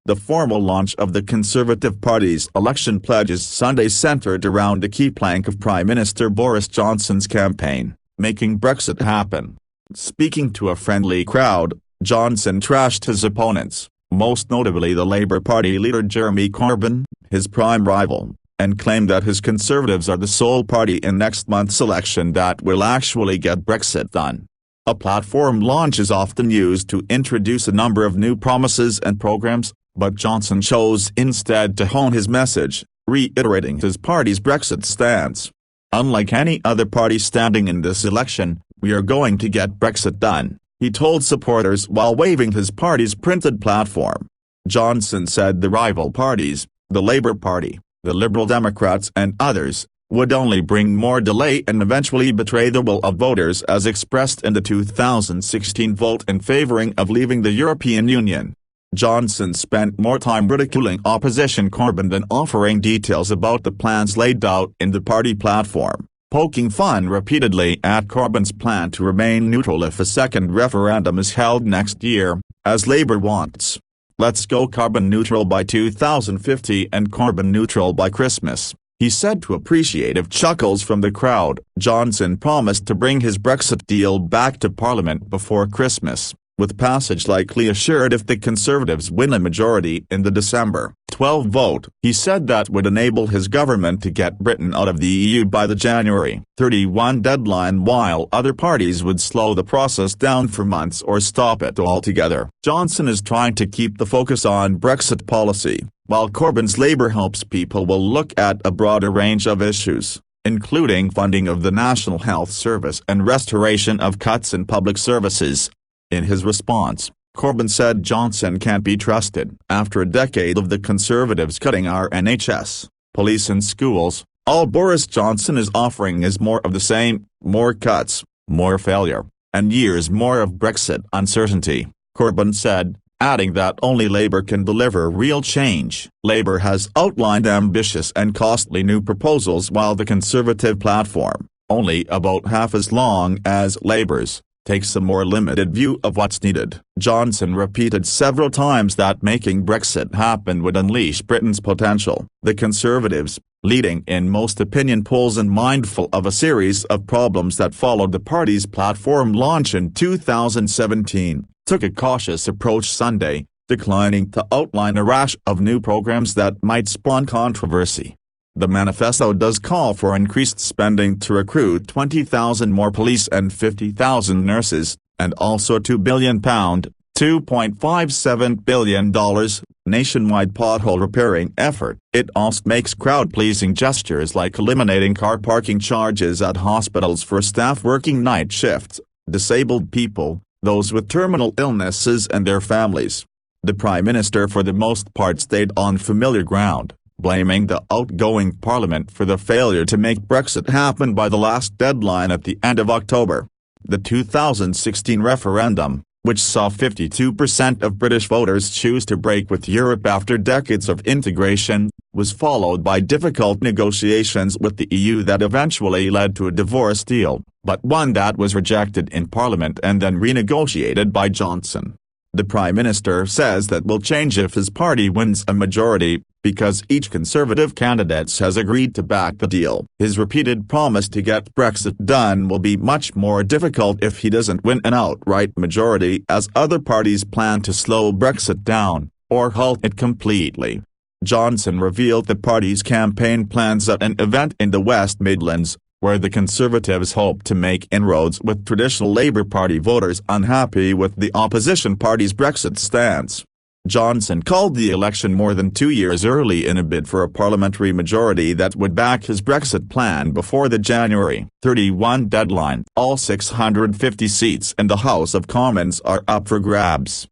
The formal launch of the Conservative Party's election pledges Sunday centred around a key plank of Prime Minister Boris Johnson's campaign, making Brexit happen. Speaking to a friendly crowd, Johnson trashed his opponents, most notably the Labour Party leader Jeremy Corbyn, his prime rival, and claimed that his Conservatives are the sole party in next month's election that will actually get Brexit done. A platform launch is often used to introduce a number of new promises and programs, but Johnson chose instead to hone his message, reiterating his party's Brexit stance. "Unlike any other party standing in this election, we are going to get Brexit done," he told supporters while waving his party's printed platform. Johnson said the rival parties, the Labour Party, the Liberal Democrats and others, would only bring more delay and eventually betray the will of voters as expressed in the 2016 vote in favouring of leaving the European Union. Johnson spent more time ridiculing opposition Corbyn than offering details about the plans laid out in the party platform, poking fun repeatedly at Corbyn's plan to remain neutral if a second referendum is held next year, as Labour wants. "Let's go carbon neutral by 2050 and carbon neutral by Christmas," he said to appreciative chuckles from the crowd. Johnson promised to bring his Brexit deal back to Parliament before Christmas, with passage likely assured if the Conservatives win a majority in the December 12 vote. He said that would enable his government to get Britain out of the EU by the January 31 deadline, while other parties would slow the process down for months or stop it altogether. Johnson is trying to keep the focus on Brexit policy, while Corbyn's Labour hopes people will look at a broader range of issues, including funding of the National Health Service and restoration of cuts in public services. In his response, Corbyn said Johnson can't be trusted. "After a decade of the Conservatives cutting our NHS, police and schools, all Boris Johnson is offering is more of the same, more cuts, more failure, and years more of Brexit uncertainty," Corbyn said, adding that only Labour can deliver real change. Labour has outlined ambitious and costly new proposals while the Conservative platform, only about half as long as Labour's, takes a more limited view of what's needed. Johnson repeated several times that making Brexit happen would unleash Britain's potential. The Conservatives, leading in most opinion polls and mindful of a series of problems that followed the party's platform launch in 2017, took a cautious approach Sunday, declining to outline a rash of new programs that might spawn controversy. The manifesto does call for increased spending to recruit 20,000 more police and 50,000 nurses, and also £2 billion, $2.57 billion, nationwide pothole repairing effort. It also makes crowd-pleasing gestures like eliminating car parking charges at hospitals for staff working night shifts, disabled people, those with terminal illnesses and their families. The Prime Minister for the most part stayed on familiar ground, blaming the outgoing Parliament for the failure to make Brexit happen by the last deadline at the end of October. The 2016 referendum, which saw 52% of British voters choose to break with Europe after decades of integration, was followed by difficult negotiations with the EU that eventually led to a divorce deal, but one that was rejected in Parliament and then renegotiated by Johnson. The Prime Minister says that will change if his party wins a majority, because each Conservative candidate has agreed to back the deal. His repeated promise to get Brexit done will be much more difficult if he doesn't win an outright majority, as other parties plan to slow Brexit down, or halt it completely. Johnson revealed the party's campaign plans at an event in the West Midlands, where the Conservatives hope to make inroads with traditional Labour Party voters unhappy with the opposition party's Brexit stance. Johnson called the election more than 2 years early in a bid for a parliamentary majority that would back his Brexit plan before the January 31 deadline. All 650 seats in the House of Commons are up for grabs.